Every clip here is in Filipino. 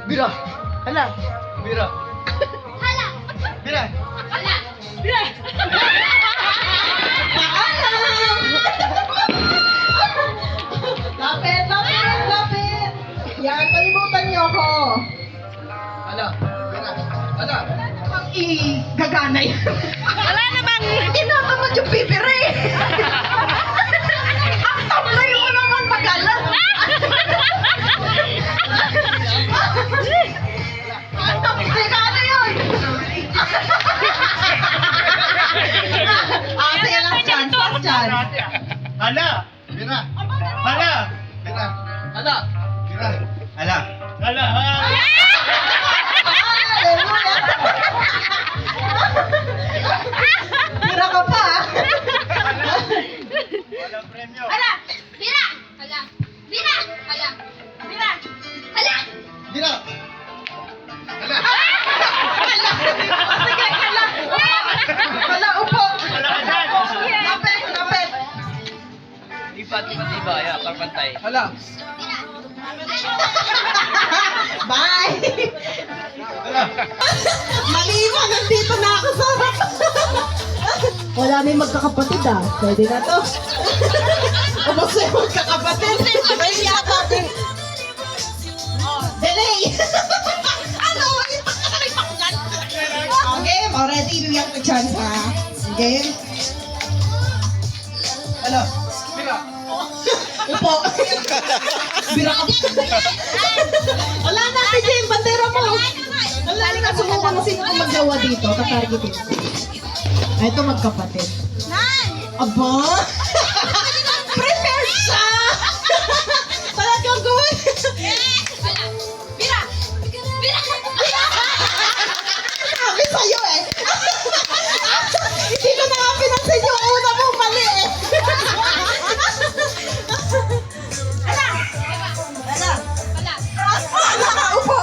Bira. Hala. Bira. Hala. Bira. Hala. Bira. Lapit, lapit, lapit. Yan, palibutan niyo ako. Hala. Bira. Hala. Ang gagana yan. Wala namang... Tinatamad yung bibiri. Ang tamlay mo naman magalang. Ang tamlay ka ano yun? Sige, last chance, last chance. Hala. Bira. Hala. Bira. Hala. Bira. Hala. Hala. Tira ka pa. Walang premyo. Hala. Bira. Hala. Bira. Hala. Bira. Hala. Bira. Hala. Sige, hala. Hala, upo. Hala ka dyan. Lapit, lapit. Tiba. Ya, pantay. Hala. Bye. Hala. Maliwa, nandito na ako sa... Wala na yung magkakapatid ah. Pwede na to. Ubus na yung magkakapatid. Ay, yata. Delay. Ano? Game. Already, bigyan ko chance ha. Game. Hala. Bira. Upo. Bira ka. Wala na, PJ. Bandera mo. Wala na, sumukan mo sino kung magjawa dito. Tatargetin. Ay, ito magkapatid. Aba? Prepare siya! Talagang gawin. Hala. Bira. Bira. Sabi sa'yo eh. Hindi ko na nga pinansin yung una mo mali eh. Hala. Hala. Hala. Nakaupo.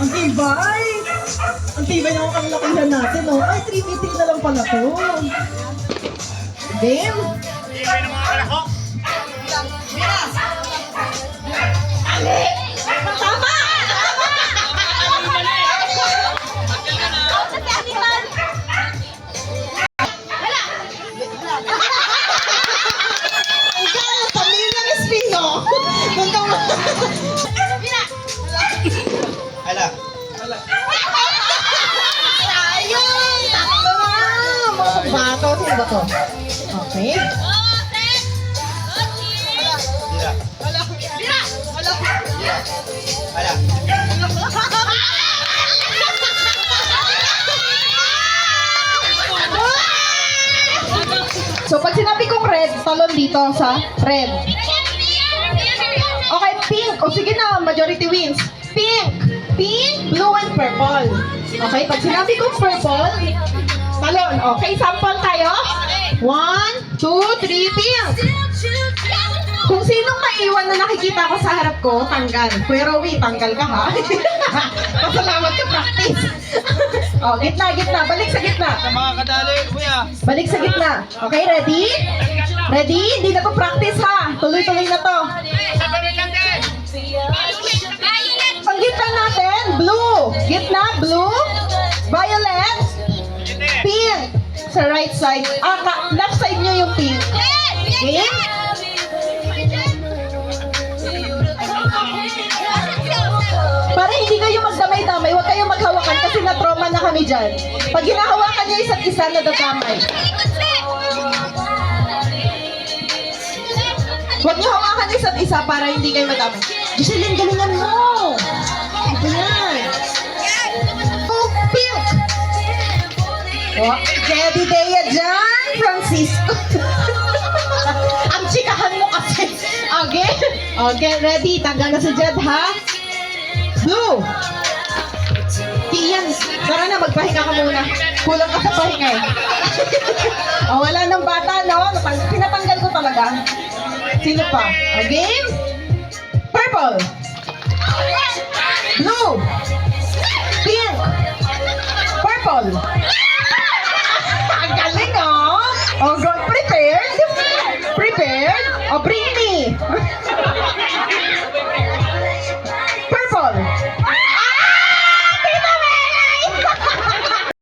Ang tibay. Ang tibay ng kalakihan natin, oh. Ay, 3v3 na lang pala to. Game. Ibay ng mga kalahok. Ali! Tama! Ikaw, pamilya ng Espino. Kung ka Hala. Hala. Ayun! Takbo na! Mga bato. Sino ba to? Okay. Bira. Bira. Hala. So, pag sinabi kong red, talon dito sa red. Okay, pink. O sige na, majority wins. Pink. Pink, blue, and purple. Okay, pag sinabi kong purple, talon. Okay, sample tayo. 1, 2, 3, pink. Kung sinong maiwan na nakikita ko sa harap ko, tanggal. Kuya Rowie, tanggal ka ha. Pasalamat ka, practice. O, gitna. Balik sa gitna. Sa mga kadali, kuya. Balik sa gitna. Okay, ready? Ready? Hindi na to practice ha. Tuloy-tuloy na to. Sabanin lang din. Ang gitna natin, blue. Gitna, blue. Violet. Pink. Sa right side. Left side nyo yung pink. Okay? Para hindi kayo magdamay-damay, huwag kayong maghawakan kasi na-trauma na kami dyan. Pag hinahawakan nyo isa't isa, nadadamay. Huwag nyo hawakan isa't isa para hindi kayo madamay. Jocelyn, galingan mo! Ito yan. Oh, pink! Oh, Jedi Dea dyan, Francisco. Ang chikahan mo kasi. Okay? Okay, ready? Tanggal na sa Jed, ha? Blue! Kian, tara na, magpahinga ka muna. Kulang ka sa pahinga eh. Oh, wala nang bata, no? Pinatanggal ko talaga. Sino pa? Again? Purple! Blue! Pink! Purple! Ang galing, oh! Oh, God, prepared? Prepared? Oh, bring me!